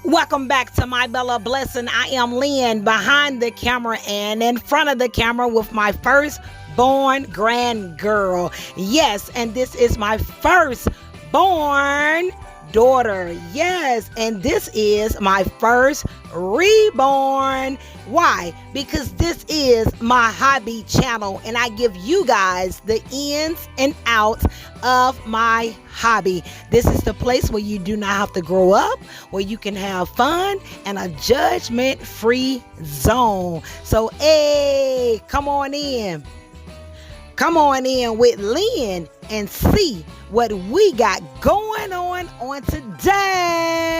Welcome back to My Bella Blessing. I am Lynn, behind the camera and in front of the camera with my first born grand girl. Yes, and this is my first born daughter. Yes, and this is my first reborn. Why? Because this is my hobby channel and I give you guys the ins and outs of my hobby. This is the place where you do not have to grow up, where you can have fun and a judgment-free zone. So, hey, come on in. Come on in with Lynn and see what we got going on today.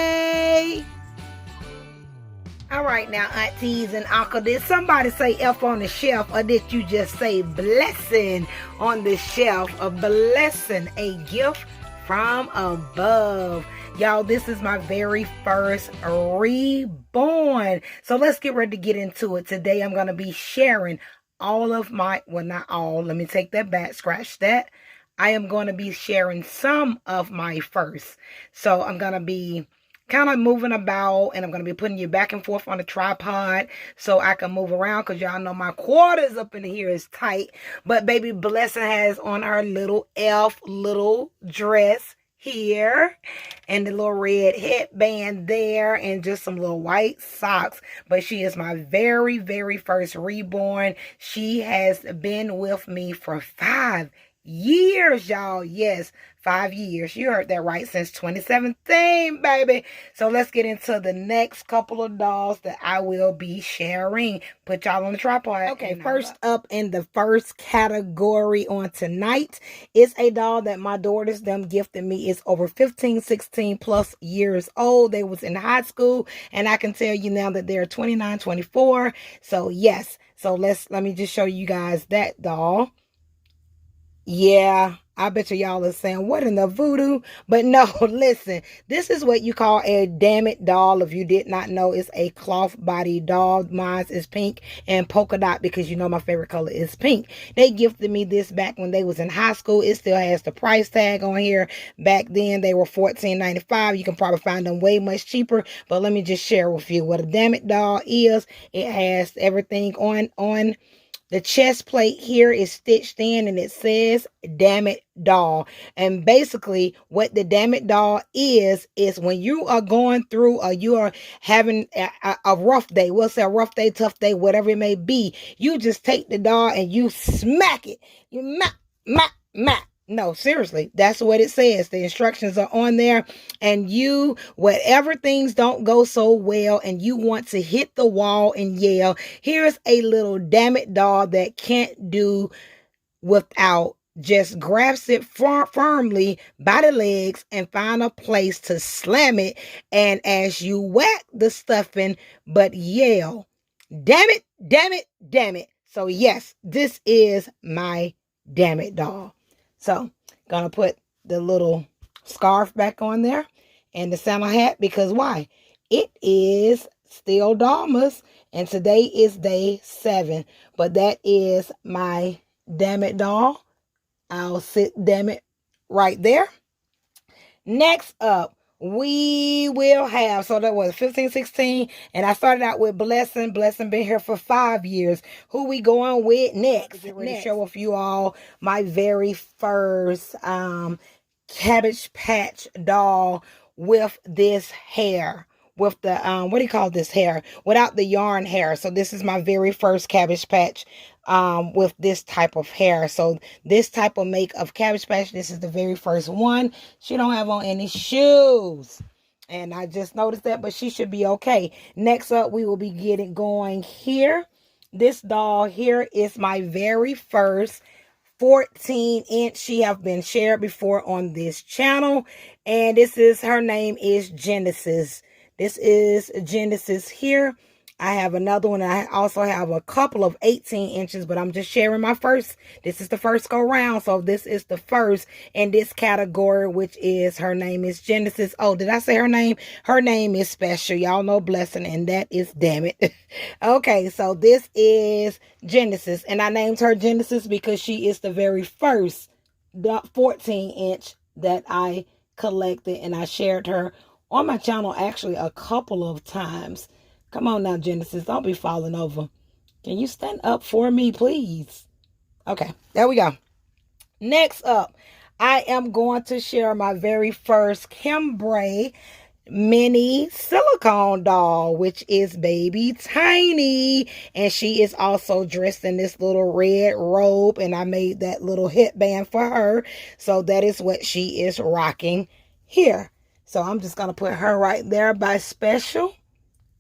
All right now, aunties and uncle, did somebody say F on the shelf, or did you just say blessing on the shelf? A blessing, a gift from above. Y'all, this is my very first reborn. So let's get ready to get into it. Today I'm going to be sharing all of my, well, not all, let me take that back, scratch that. I am going to be sharing some of my first. So I'm going to be kind of moving about, and I'm going to be putting you back and forth on the tripod so I can move around, because y'all know my quarters up in here is tight. But baby Blessing has on her little elf little dress here and the little red headband there and just some little white socks. But she is my very, very first reborn. She has been with me for 5 years, y'all. Yes, 5 years. You heard that right. Since 2017, baby. So let's get into the next couple of dolls that I will be sharing. Put y'all on the tripod. Okay, first up in the first category on tonight is a doll that my daughters them gifted me. It's over 15, 16 plus years old. They was in high school, and I can tell you now that they're 29, 24. So yes. So let me just show you guys that doll. Yeah, I bet y'all are saying, what in the voodoo? But no, listen, this is what you call a Dammit doll. If you did not know, it's a cloth body doll. Mine is pink and polka dot, because you know my favorite color is pink. They gifted me this back when they was in high school. It still has the price tag on here. Back then, they were $14.95. You can probably find them way much cheaper. But let me just share with you what a Dammit doll is. It has everything on the chest plate here is stitched in, and it says Dammit doll. And basically what the Dammit doll is when you are going through, or you are having a rough day, we'll say a rough day, tough day, whatever it may be, you just take the doll and you smack it. You smack. No, seriously, that's what it says. The instructions are on there. And whatever things don't go so well and you want to hit the wall and yell, here's a little Dammit doll that can't do without. Just grabs it firmly by the legs and find a place to slam it. And as you whack the stuffing, but yell, damn it, damn it, damn it. So yes, this is my Dammit doll. So, gonna put the little scarf back on there and the Santa hat, because why? It is still Dollmas, and today is day 7. But that is my Dammit doll. I'll sit Dammit right there. Next up, we will have, so that was 15, 16, and I started out with Blessing. Blessing been here for 5 years. Who we going with next? Get ready to show with you all my very first Cabbage Patch doll with this hair. With the, what do you call this hair? Without the yarn hair. So this is my very first Cabbage Patch with this type of hair. So this type of make of Cabbage Patch, this is the very first one. She don't have on any shoes. And I just noticed that, but she should be okay. Next up, we will be getting going here. This doll here is my very first 14-inch. She have been shared before on this channel. And her name is Genesis. This is Genesis here. I have another one. I also have a couple of 18 inches, but I'm just sharing my first. This is the first go round. So this is the first in this category, which is, her name is Genesis. Oh, did I say her name? Her name is special. Y'all know Blessing, and that is Dammit. Okay, so this is Genesis, and I named her Genesis because she is the very first 14-inch that I collected, and I shared her on my channel actually a couple of times. Come on now, Genesis, don't be falling over. Can you stand up for me, please? Okay, there we go. Next up, I am going to share my very first Cambray mini silicone doll, which is baby Tiny, and she is also dressed in this little red robe, and I made that little headband for her, so that is what she is rocking here. So I'm just gonna put her right there by special,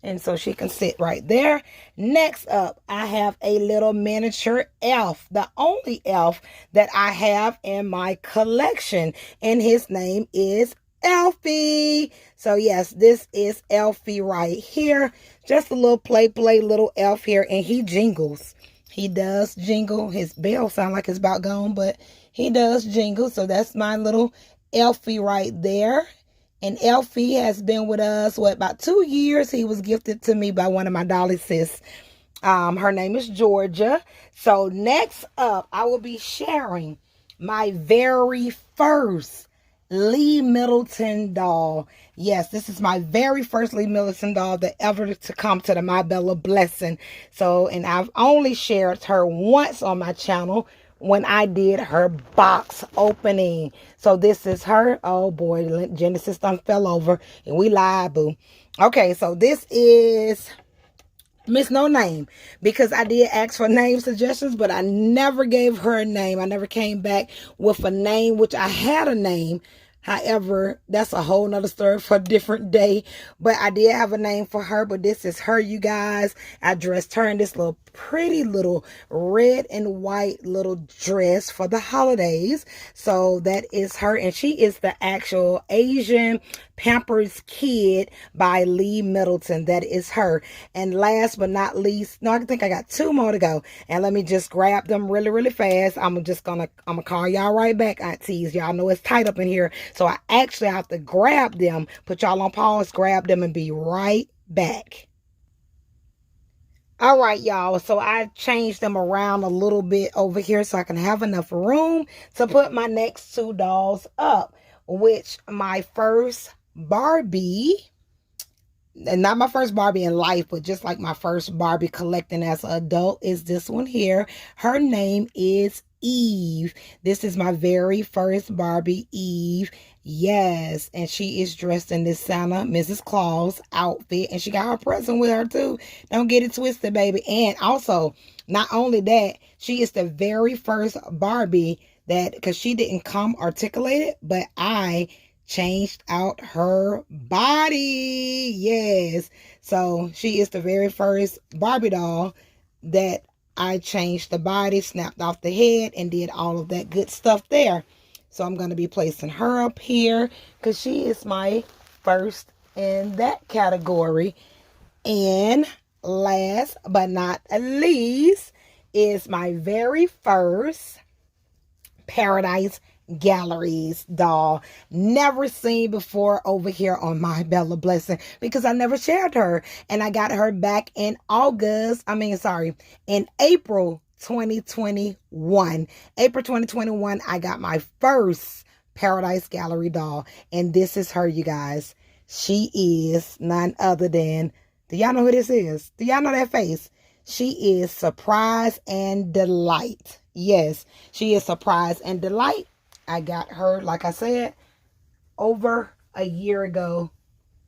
and so she can sit right there. Next up, I have a little miniature elf, the only elf that I have in my collection, and his name is Elfie. So yes, this is Elfie right here. Just a little play little elf here, and he jingles. He does jingle. His bell sound like it's about gone, but he does jingle. So that's my little Elfie right there. And Elfie has been with us, about 2 years. He was gifted to me by one of my Dolly sis. Her name is Georgia. So next up, I will be sharing my very first Lee Middleton doll. Yes, this is my very first Lee Middleton doll that ever to come to the My Bella Blessing. So, and I've only shared her once on my channel when I did her box opening. So this is her. Oh boy, Genesis done fell over and we live, boo. Okay, so this is Miss No Name, because I did ask for name suggestions, but I never gave her a name. I never came back with a name, which I had a name. However, that's a whole nother story for a different day. But I did have a name for her, but this is her, you guys. I dressed her in this little pretty little red and white little dress for the holidays. So that is her, and she is the actual Asian Pampers Kid by Lee Middleton. That is her. And last but not least, no, I think I got 2 more to go. And let me just grab them really fast. I'm gonna call y'all right back, aunties. Y'all know it's tight up in here. So I actually have to grab them, put y'all on pause, grab them, and be right back. All right, y'all. So I changed them around a little bit over here so I can have enough room to put my next 2 dolls up, which my first Barbie, and not my first Barbie in life, but just like my first Barbie collecting as an adult, is this one here. Her name is Eve. This is my very first Barbie, Eve. Yes, and she is dressed in this Santa Mrs. Claus outfit, and she got her present with her too. Don't get it twisted, baby. And also, not only that, she is the very first Barbie that, because she didn't come articulated, but I changed out her body. Yes, so she is the very first Barbie doll that I changed the body, snapped off the head, and did all of that good stuff there. So I'm going to be placing her up here because she is my first in that category. And last but not least is my very first Paradise Galleries doll, never seen before over here on My Bella Blessing, because I never shared her, and I got her back in in April 2021. April 2021, I got my first Paradise Gallery doll, and this is her, you guys. She is none other than, do y'all know who this is? Do y'all know that face? She is Surprise and Delight. Yes, she is Surprise and Delight. I got her, like I said, over a year ago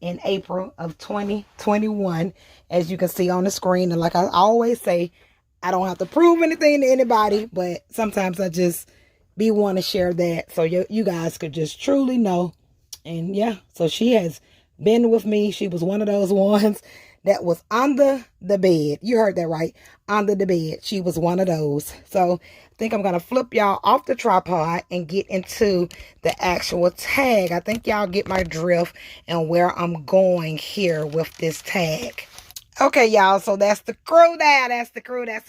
in April of 2021, as you can see on the screen. And like I always say, I don't have to prove anything to anybody, but sometimes I just want to share that so you guys could just truly know. And yeah, so she has been with me. She was one of those ones that was under the bed. You heard that right. Under the bed. She was one of those. So I think I'm going to flip y'all off the tripod and get into the actual tag. I think y'all get my drift and where I'm going here with this tag. Okay, y'all, so that's the crew there. That's the crew. That's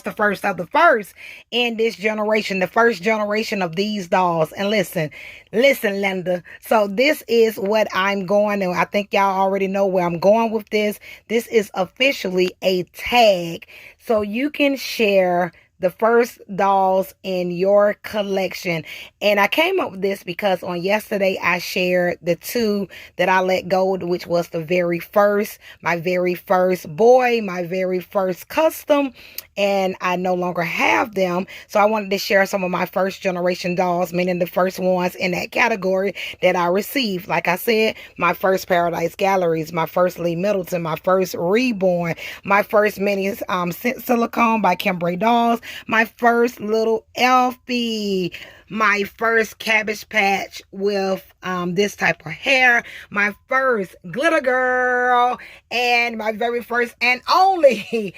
the first of the first in this generation, the first generation of these dolls. And listen, Linda. So this is what I'm going to. I think y'all already know where I'm going with this. This is officially a tag. So you can share the first dolls in your collection. And I came up with this because on yesterday I shared the two that I let go, which was the very first, my very first boy, my very first custom, and I no longer have them. So I wanted to share some of my first generation dolls, meaning the first ones in that category that I received. Like I said, my first Paradise Galleries, my first Lee Middleton, my first Reborn, my first mini silicone by Cambray Dolls, my first little Elfie, my first Cabbage Patch with this type of hair, my first Glitter Girl, and my very first and only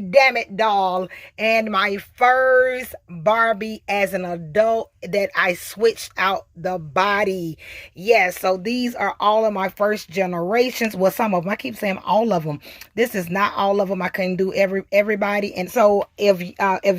Dammit doll, and my first Barbie as an adult that I switched out the body. Yes, so these are all of my first generations. Well, some of them. I keep saying all of them. This is not all of them. I couldn't do everybody. And so if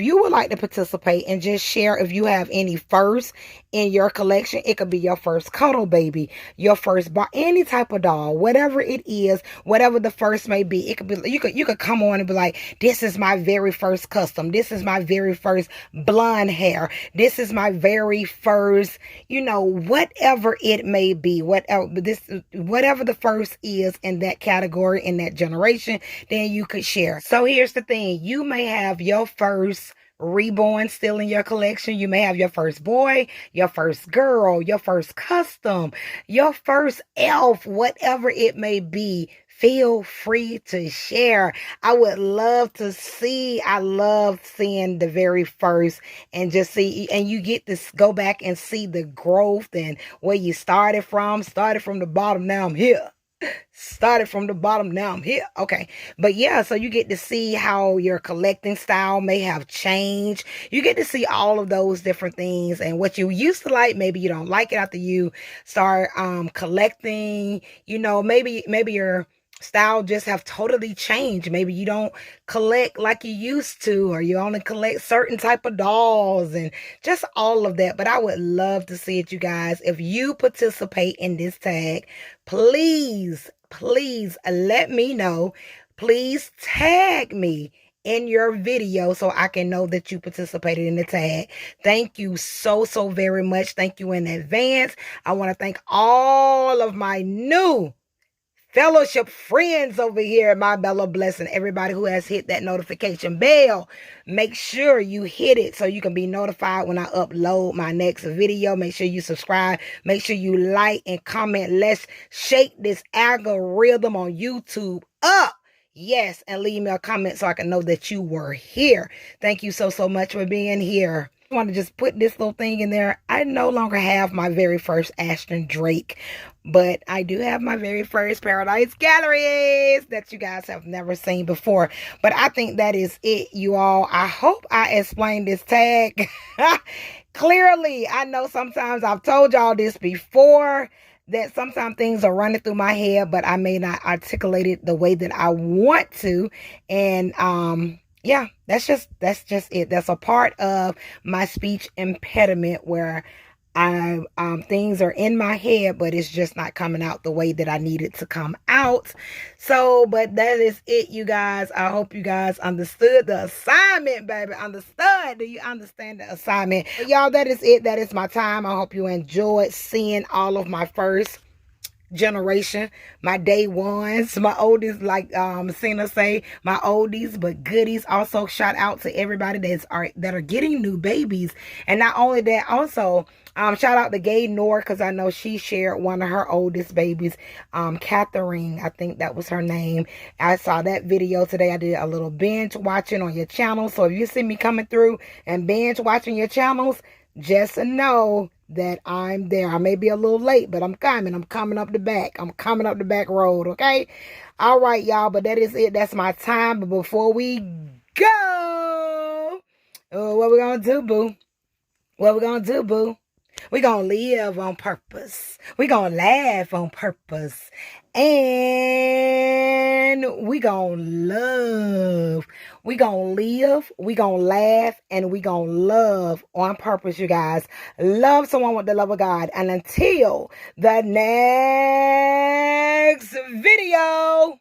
you would like to participate and just share if you have any first in your collection, it could be your first cuddle baby, your first any type of doll, whatever it is, whatever the first may be. It could be, you could come on and be like, this is my very first custom, this is my very first blonde hair, this is my very first, whatever it may be, whatever the first is in that category, in that generation, then you could share. So here's the thing, you may have your first Reborn still in your collection. You may have your first boy, your first girl, your first custom, your first elf, whatever it may be. Feel free to share. I would love to see. I love seeing the very first and just see, and you get to go back and see the growth and where you started from the bottom. Now I'm here. Started from the bottom, now I'm here. Okay. But yeah, so you get to see how your collecting style may have changed. You get to see all of those different things, and what you used to like, maybe you don't like it after you start collecting. Maybe your style just have totally changed. Maybe you don't collect like you used to, or you only collect certain type of dolls and just all of that. But I would love to see it, you guys. If you participate in this tag, please let me know. Please tag me in your video so I can know that you participated in the tag. Thank you so very much. Thank you in advance. I want to thank all of my new fellowship friends over here, my Bella Blessing. Everybody who has hit that notification bell, make sure you hit it so you can be notified when I upload my next video. Make sure you subscribe. Make sure you like and comment. Let's shake this algorithm on YouTube up. Yes, and leave me a comment so I can know that you were here. Thank you so much for being here. I want to just put this little thing in there. I no longer have my very first Ashton Drake, but I do have my very first Paradise Galleries that you guys have never seen before. But I think that is it, you all. I hope I explained this tag clearly. I know sometimes I've told y'all this before, that sometimes things are running through my head, but I may not articulate it the way that I want to. And yeah, that's just it. That's a part of my speech impediment where things are in my head, but it's just not coming out the way that I need it to come out. So, but that is it, you guys. I hope you guys understood the assignment, baby. Understood? Do you understand the assignment? But y'all, that is it. That is my time. I hope you enjoyed seeing all of my first generation, my day ones, my oldies, like Cena say, my oldies but goodies. Also, shout out to everybody that are getting new babies. And not only that, also shout out to Gay Nor, because I know she shared one of her oldest babies, Catherine, I think that was her name. I saw that video today. I did a little binge watching on your channel. So if you see me coming through and binge watching your channels, just know that I'm there. I may be a little late, but I'm coming. I'm coming up the back. I'm coming up the back road, okay? All right, y'all, but that is it. That's my time. But before we go, what we gonna do, boo? What we gonna do, boo? We gonna live on purpose. We gonna laugh on purpose. And we gonna love. We gonna live, we gonna laugh, and we gonna love on purpose, you guys. Love someone with the love of God. And until the next video.